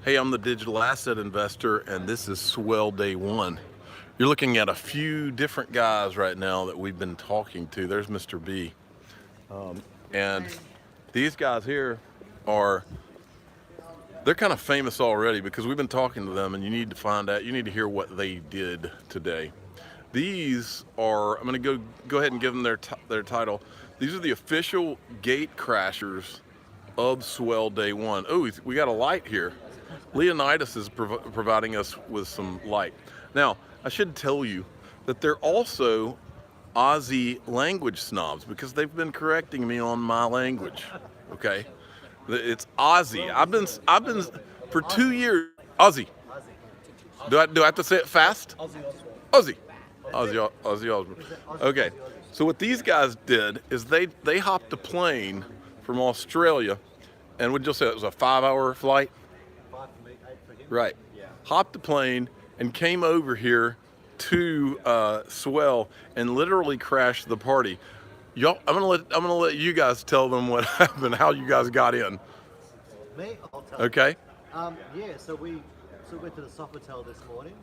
Hey, I'm the digital asset investor, and this is Swell Day One. You're looking at a few different guys right now that we've been talking to. There's Mr. B. And these guys here are, they're kind of famous already because we've been talking to them, and you need to find out, you need to hear what they did today. These are, I'm going to go ahead and give them their title. These are the official gate crashers of Swell Day One. Oh, we got a light here. Leonidas is providing us with some light. Now, I should tell you that they're also Aussie language snobs because they've been correcting me on my language. Okay, it's Aussie. I've been for 2 years. Aussie. Do I have to say it fast? Aussie. Aussie Osborne. Okay, so what these guys did is they hopped a plane from Australia, and would you say it was a 5-hour flight? 5 for me, 8 for him. Right. Yeah. Hopped the plane and came over here to Swell and literally crashed the party. Y'all, I'm gonna let you guys tell them what happened, how you guys got in. Me? I'll tell Okay. you. So we went to the Sofitel this morning,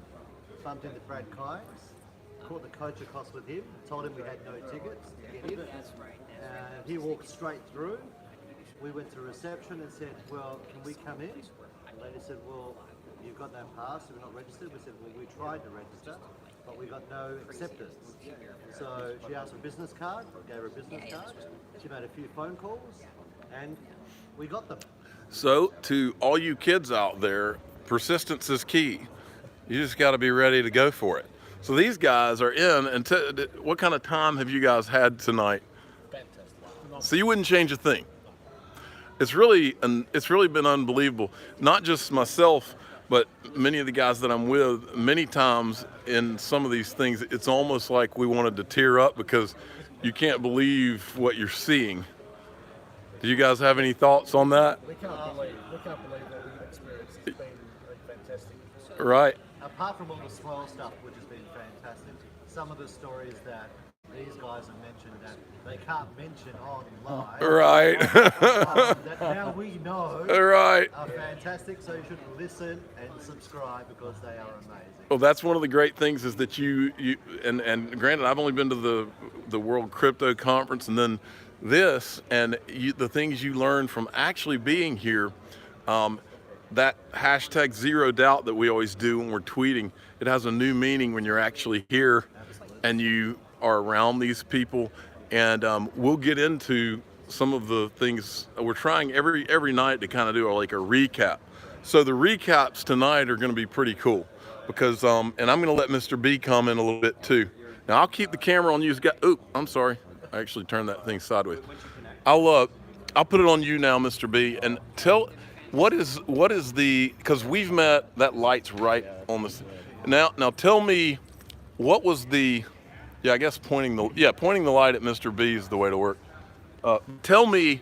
bumped into Brad Kimes, caught the coach across with him, told him we had no tickets to get in. And he walked straight through. We went to reception and said, well, can we come in? And the lady said, well, you've got no pass, so we're not registered. We said, well, we tried to register, but we got no acceptance. So she asked for a business card, I gave her a business card. She made a few phone calls, and we got them. So to all you kids out there, persistence is key. You just got to be ready to go for it. So these guys are in, and what kind of time have you guys had tonight? Fantastic. So you wouldn't change a thing. It's really been unbelievable. Not just myself, but many of the guys that I'm with. Many times in some of these things, it's almost like we wanted to tear up because you can't believe what you're seeing. Do you guys have any thoughts on that? We can't believe what we've experienced. It's been fantastic. Right. Apart from all the swell stuff, which has been fantastic, some of the stories that these guys have mentioned that they can't mention on live, Right. that now we know Right. are fantastic, so you should listen and subscribe because they are amazing. Well, that's one of the great things is that you and granted, I've only been to the World Crypto Conference and then this, and the things you learn from actually being here, that hashtag zero doubt that we always do when we're tweeting, it has a new meaning when you're actually here and you are around these people. And we'll get into some of the things we're trying every night to kind of do like a recap. So the recaps tonight are going to be pretty cool because and I'm going to let Mr. B come in a little bit too. Now I'll keep the camera on you. Oh, I'm sorry. I actually turned that thing sideways. I'll put it on you now, Mr. B, and tell what is the, because we've met, that light's right on this. Now tell me what was the, yeah, I guess pointing the light at Mr. B is the way to work. Tell me,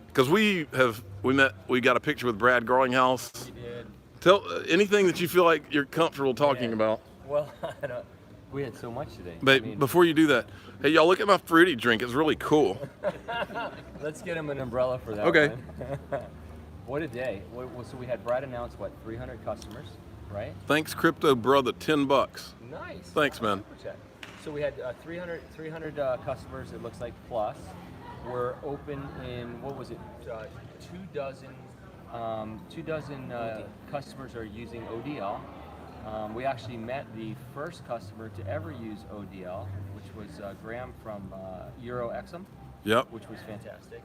because we got a picture with Brad Garlinghouse. We did. Tell anything that you feel like you're comfortable talking about. Well, we had so much today. But before you do that, hey, y'all, look at my fruity drink. It's really cool. Let's get him an umbrella for that. Okay. One. What a day. So we had Brad announce, 300 customers, right? Thanks, Crypto Brother, $10. Nice. Thanks, man. Super chat. So we had 300 customers, it looks like, plus. We're open in, what was it, 2 dozen customers are using ODL. We actually met the first customer to ever use ODL, which was Graham from EuroXM. Yep. Which was fantastic.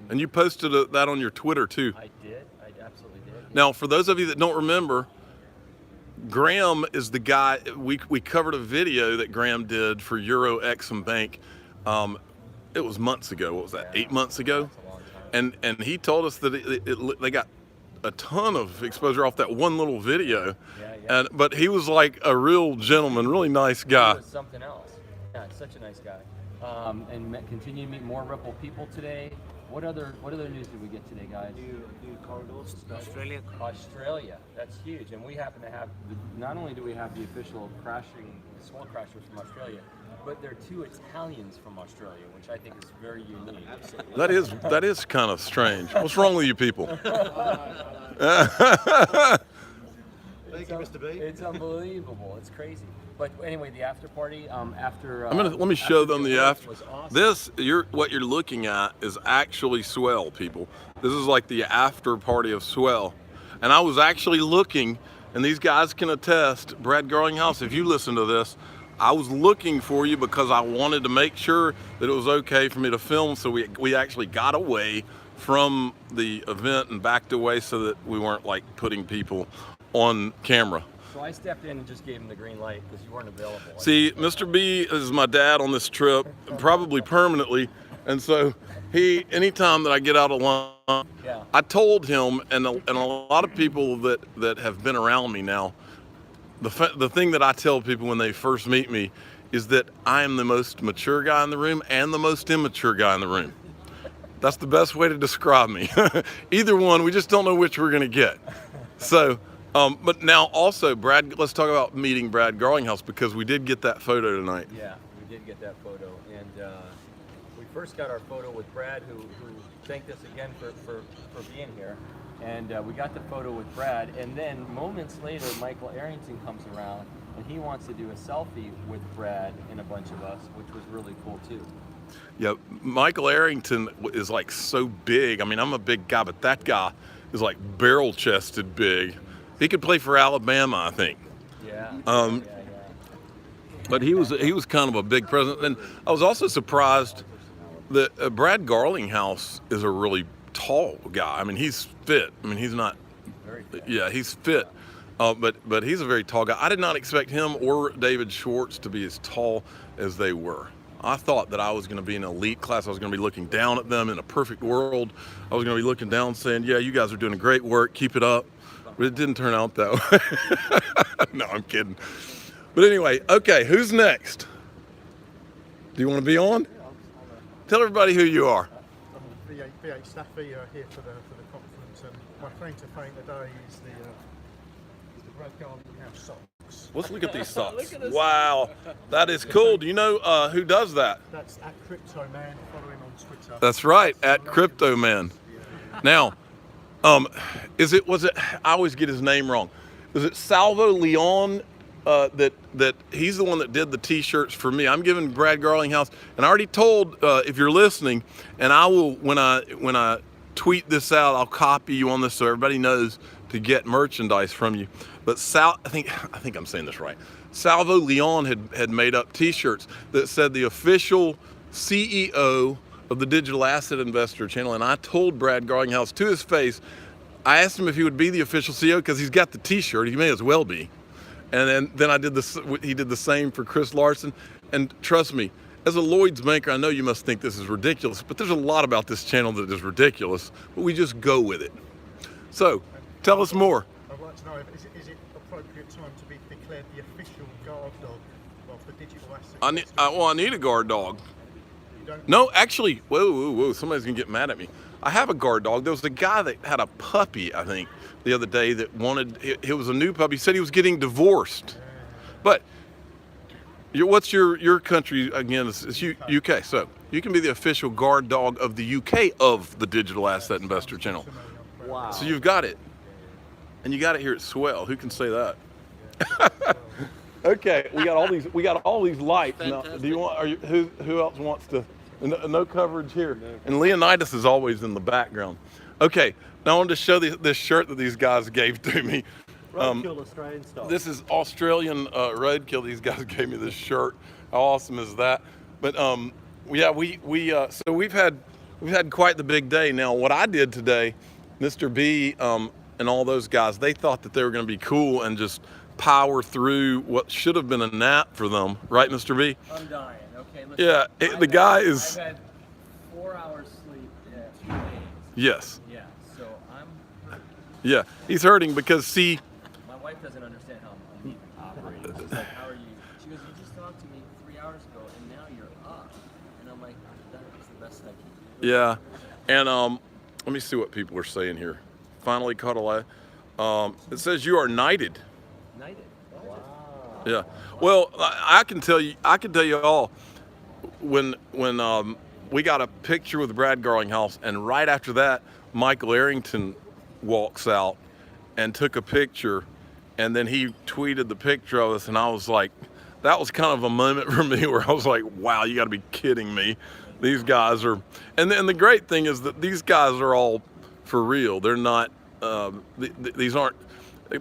And you posted that on your Twitter too. I did. I absolutely did. Now, for those of you that don't remember, Graham is the guy, we covered a video that Graham did for EuroXM Bank. It was months ago. What was that, 8 months ago? That's a long time. And he told us that they got a ton of exposure off that one little video. Yeah. But he was like a real gentleman, really nice guy. He was something else. Yeah, such a nice guy. And continue to meet more Ripple people today. What other news did we get today, guys? New corridors. Australia. That's huge. And we happen to have, not only do we have the official Swell crashers from Australia, but they're two Italians from Australia, which I think is very unique. That is kind of strange. What's wrong with you people? Thank you, Mr. B. It's unbelievable. It's crazy. But anyway, the after party after. Let me show them the event after. was awesome. What you're looking at is actually Swell, people. This is like the after party of Swell, and I was actually looking, and these guys can attest. Brad Garlinghouse, if you listen to this, I was looking for you because I wanted to make sure that it was okay for me to film. So we actually got away from the event and backed away so that we weren't like putting people on camera. So I stepped in and just gave him the green light because you weren't available. See, Mr. B is my dad on this trip, probably permanently, and so anytime that I get out of line, Yeah. I told him, and a lot of people that have been around me now, the thing that I tell people when they first meet me is that I am the most mature guy in the room and the most immature guy in the room. That's the best way to describe me. Either one, we just don't know which we're gonna get. So. But now also, Brad, let's talk about meeting Brad Garlinghouse because we did get that photo tonight. Yeah, we did get that photo, and we first got our photo with Brad, who thanked us again for being here, and we got the photo with Brad, and then moments later, Michael Arrington comes around, and he wants to do a selfie with Brad and a bunch of us, which was really cool too. Yeah, Michael Arrington is like so big. I mean, I'm a big guy, but that guy is like barrel-chested big. He could play for Alabama, I think. Yeah. But he was kind of a big presence. And I was also surprised that Brad Garlinghouse is a really tall guy. I mean, he's fit. I mean, he's not. Very fit. Yeah, he's fit. But he's a very tall guy. I did not expect him or David Schwartz to be as tall as they were. I thought that I was going to be in an elite class. I was going to be looking down at them in a perfect world. I was going to be looking down saying, yeah, you guys are doing great work. Keep it up. But it didn't turn out that way. No, I'm kidding. But anyway, okay, who's next? Do you want to be on? Tell everybody who you are. I'm VH Staffy here for the conference, and my claim to fame today is the Brad Garlinghouse socks. Let's look at these socks. Wow, that is cool. Do you know who does that? That's at Crypto Man. Follow him on Twitter. That's right, at Crypto Man. Now, was it? I always get his name wrong. Is it Salvo Leon? That he's the one that did the T-shirts for me. I'm giving Brad Garlinghouse, and I already told if you're listening, and I will when I tweet this out, I'll copy you on this so everybody knows to get merchandise from you. But I think I'm saying this right. Salvo Leon had made up T-shirts that said the official CEO of the Digital Asset Investor channel, and I told Brad Garlinghouse to his face, I asked him if he would be the official CEO because he's got the T-shirt. He may as well be. And then I did this. He did the same for Chris Larson. And trust me, as a Lloyd's banker, I know you must think this is ridiculous, but there's a lot about this channel that is ridiculous. But we just go with it. So, tell us more. I'd like to know, is it appropriate time to be declared the official guard dog of the Digital Asset? I need a guard dog. You don't? No, actually, whoa, somebody's gonna get mad at me. I have a guard dog. There was a guy that had a puppy, I think, the other day that it was a new puppy. He said he was getting divorced. But what's your country again? It's UK. So you can be the official guard dog of the UK of the Digital Asset Investor channel. Wow. So you've got it. And you got it here at Swell. Who can say that? Okay, we got all these lights. Now, do you want? Who else wants to? No coverage here. And Leonidas is always in the background. Okay, now I wanted to show this shirt that these guys gave to me. Roadkill Australian style. This is Australian roadkill. These guys gave me this shirt. How awesome is that? But yeah, so we've had quite the big day. Now, what I did today, Mr. B and all those guys, they thought that they were going to be cool and just power through what should have been a nap for them, right, Mr. B? I'm dying. Okay. Listen, Yeah, the guy is. I've had 4 hours sleep in 2 days. Yes. Yeah. So I'm. Yeah, he's hurting because see. My wife doesn't understand how I'm even operating. She's like, "How are you?" She goes, "You just talked to me 3 hours ago, and now you're up." And I'm like, "That was the best I can do." Yeah, and let me see what people are saying here. Finally caught a light. It says you are knighted. Knighted. Wow. Yeah. Well, I can tell you all when we got a picture with Brad Garlinghouse, and right after that, Michael Arrington walks out and took a picture, and then he tweeted the picture of us, and I was like, that was kind of a moment for me where I was like, wow, you got to be kidding me. These guys are, and then the great thing is that these guys are all for real. They're not, these aren't,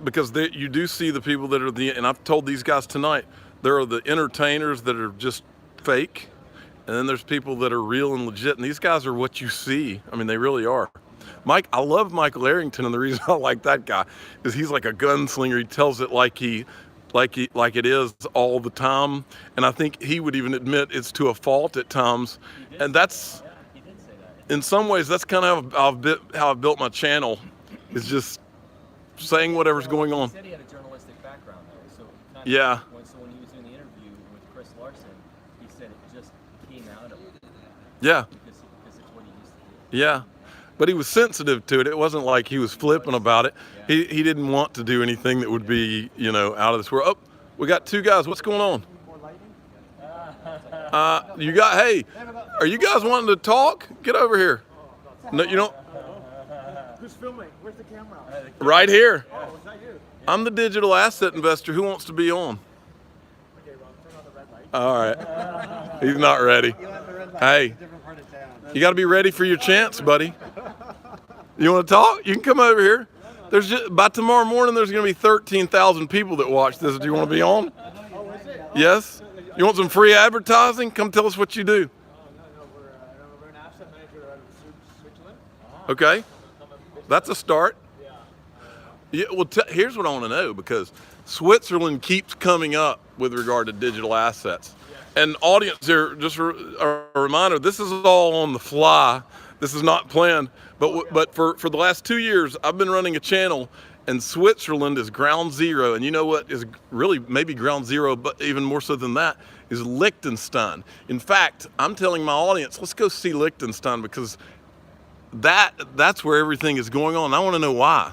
because you do see the people that are and I've told these guys tonight, there are the entertainers that are just fake, and then there's people that are real and legit, and these guys are what you see. I mean, they really are. I love Michael Arrington, and the reason I like that guy is he's like a gunslinger. He tells it like it is all the time, and I think he would even admit it's to a fault at times, and that's, He did say that. in some ways, that's kind of how I've built my channel, is just saying whatever's going on. He said he had a journalistic background, though, so kind of Yeah. when he was doing the interview with Chris Larson, he said it just came out of him Yeah, because it's what he used to do. yeah. But he was sensitive to it. It wasn't like he was flippant about it. He didn't want to do anything that would be, out of this world. Oh, we got two guys. What's going on? Hey, are you guys wanting to talk? Get over here. No, you don't. Who's filming? Where's the camera? Right here. Oh, is that you? I'm the digital asset investor. Who wants to be on? Okay, Ron, turn on the red light. All right. He's not ready. Hey, Different part of town. you got to be ready for your chance, buddy. You want to talk? You can come over here. By tomorrow morning, there's going to be 13,000 people that watch this. Do you want to be on? Oh, is it? Yes? You want some free advertising? Come tell us what you do. No, we're an asset manager out of Switzerland. Okay? That's a start. Yeah, well, here's what I want to know, because Switzerland keeps coming up with regard to digital assets. And audience here, just a reminder, this is all on the fly. This is not planned. But for the last 2 years, I've been running a channel, and Switzerland is ground zero. And you know what is really maybe ground zero, but even more so than that, is Liechtenstein. In fact, I'm telling my audience, let's go see Liechtenstein, because that's where everything is going on. I want to know why.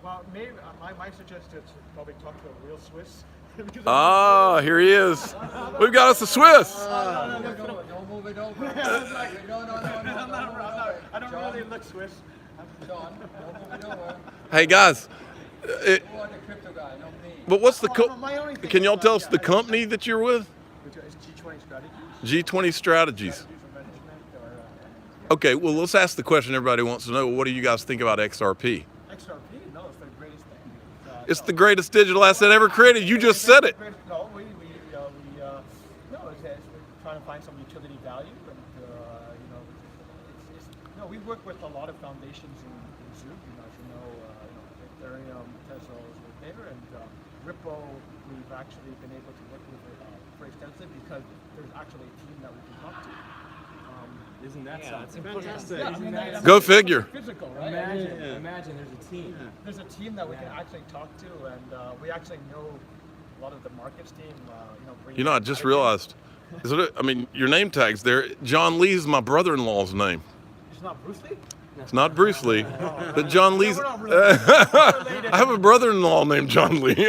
Well, maybe my suggestion is probably talk to a real Swiss. Ah, here he is. We've got us a Swiss. Don't move it over. No. I don't really look Swiss. John, don't move it over. Hey guys, You are the crypto guy, not me. but what's the My only thing can y'all is, tell us the company that you're with? It's G20 Strategies. G20 Strategies. For management or Okay, well, let's ask the question everybody wants to know. What do you guys think about XRP? XRP? No, it's the greatest thing. It's the greatest digital asset ever created. You just said it. No, we're trying to find some utility value, and we work with a lot of foundations in Zoom. As you know, Ethereum, Tesla is there, and Ripple. We've actually been able to work with very extensively because there's actually a team that we can talk to. Isn't that something? Fantastic. Yeah, I mean, that's Go figure. physical, right? Imagine there's a team. There's a team that we can actually talk to, and we actually know a lot of the markets team. I just realized. Your name tag's there. John Lee's my brother-in-law's name. It's not Bruce Lee? It's not Bruce Lee, but John Lee's. We're not related. I have a brother-in-law named John Lee.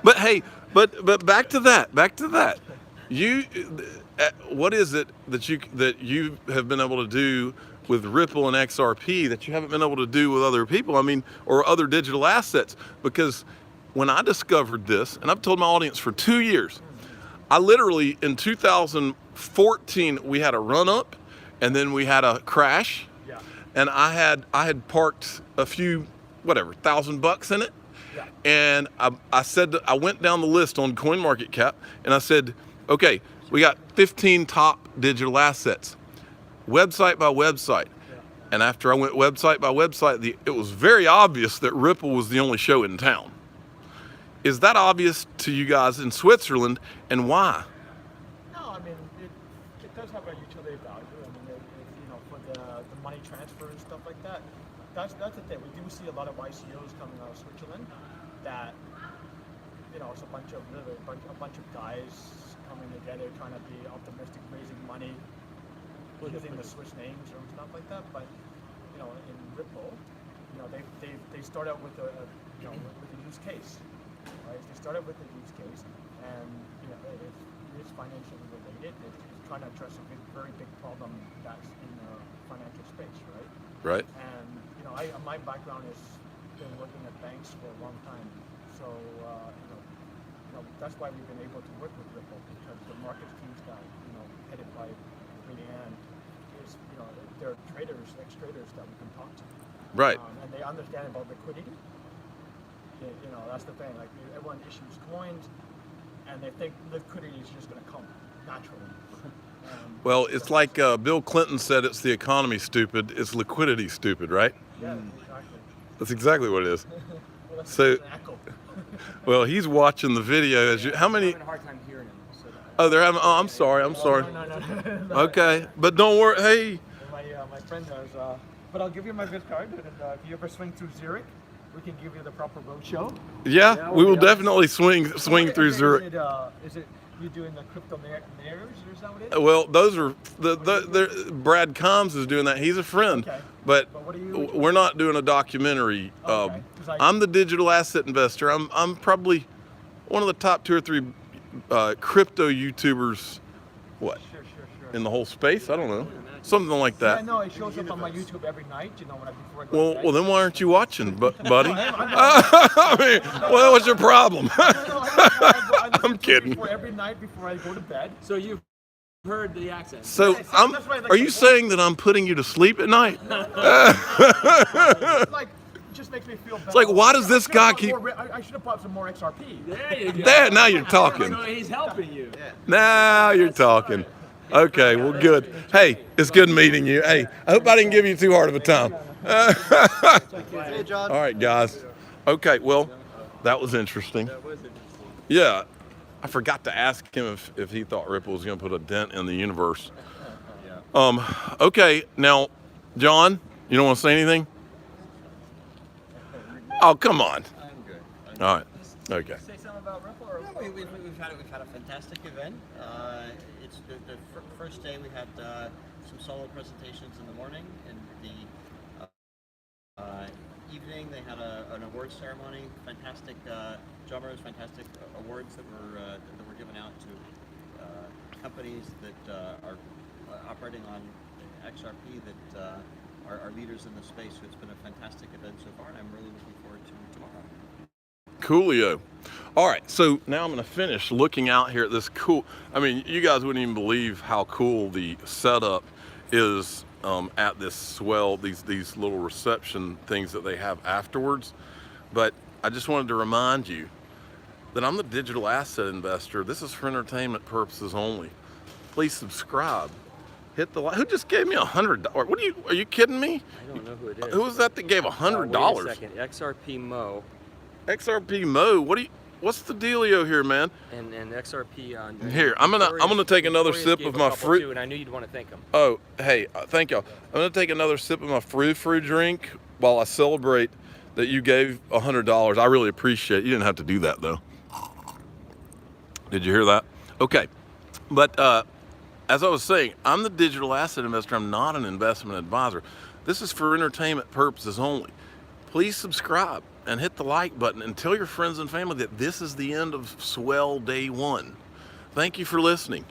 But hey, but back to that. What is it that you have been able to do with Ripple and XRP that you haven't been able to do with other people? I mean, or other digital assets? Because when I discovered this, and I've told my audience for 2 years, I literally in 2014 we had a run up, and then we had a crash. Yeah. And I had parked a few, $1,000 in it. Yeah. And I said, I went down the list on CoinMarketCap, and I said, okay, we got 15 top digital assets, website by website. Yeah. And after I went website by website, it was very obvious that Ripple was the only show in town. Is that obvious to you guys in Switzerland, and why? No, I mean, it does have a utility value. I mean, for the money transfer and stuff like that. That's the thing. We do see a lot of ICOs coming out of Switzerland that, it's a bunch of guys coming together trying to be optimistic, raising money, using the Swiss names or stuff like that. But, in Ripple, they start out with a use case. right? They started with the use case, and it's financially related. It's trying to address a very big problem that's in the financial space, right? Right. And my background is been working at banks for a long time, so that's why we've been able to work with Ripple, because the market teams that headed by Leanne is they're traders, ex-traders that we can talk to, Right. and they understand about liquidity. That's the thing. Like everyone issues coins, and they think liquidity is just going to come naturally. Well, it's like Bill Clinton said, it's the economy stupid, it's liquidity stupid, right? Yeah, exactly. That's exactly what it is. Well, that's So- an echo. Well, he's watching the video as you, how I'm many, having a hard time hearing him. So oh, they're having, oh, I'm sorry. No. Okay, but don't worry, hey, My friend does. But I'll give you my good card, and if you ever swing through Zurich, we can give you the proper roadshow. yeah, we will definitely swing through Zurich. Is it you doing the crypto narratives, or is that what it is? Well, those are Brad Combs is doing that. He's a friend, Okay. but what are you- we're not doing a documentary. Okay, 'cause I'm the digital asset investor. I'm probably one of the top 2 or 3 crypto YouTubers. What Sure. in the whole space? I don't know, something like Yeah, that. no, it shows up on my YouTube every night. Before I go to bed. Well, then why aren't you watching, buddy? I mean, well, what's your problem? I listen I'm to it kidding. every night before I go to bed. So you've heard the accent. So That's why I like are the you voice. saying that I'm putting you to sleep at night? It's like, it just makes me feel better. It's like, why does this guy keep? I should have bought some more XRP. There you go. There, now you're talking. So he's helping you. Now you're talking. Okay, well, good. Hey, it's good meeting you. Hey, I hope I didn't give you too hard of a time. See you, John. All right, guys. Okay, well, that was interesting. That was interesting. Yeah, I forgot to ask him if he thought Ripple was going to put a dent in the universe. Okay, now, John, you don't want to say anything? Oh, come on. I'm good. All right. Okay. Say something about Ripple or Yeah, we've had a fantastic event. It's the first day we had some solo presentations in the morning, and the evening they had an awards ceremony. Fantastic drummers, fantastic awards that were given out to companies that are operating on XRP that are leaders in the space. So it's been a fantastic event so far, and I'm really looking forward to tomorrow. Coolio. All right, so now I'm going to finish looking out here at this cool. I mean, you guys wouldn't even believe how cool the setup is at this Swell. These little reception things that they have afterwards. But I just wanted to remind you that I'm the digital asset investor. This is for entertainment purposes only. Please subscribe. Hit the like. Who just gave me $100? What are you kidding me? I don't know who it is. Who was that gave $100? Wait a second. XRP Mo XRP Mo. What's the dealio here, man? and XRP on. Here, I'm gonna take another sip of my fruit. Too, and I knew you'd want to thank him. Oh, hey, thank y'all. I'm gonna take another sip of my frou drink while I celebrate that you gave $100. I really appreciate it. You didn't have to do that though. Did you hear that? Okay, but as I was saying, I'm the digital asset investor. I'm not an investment advisor. This is for entertainment purposes only. Please subscribe and hit the like button and tell your friends and family that this is the end of Swell Day 1. Thank you for listening.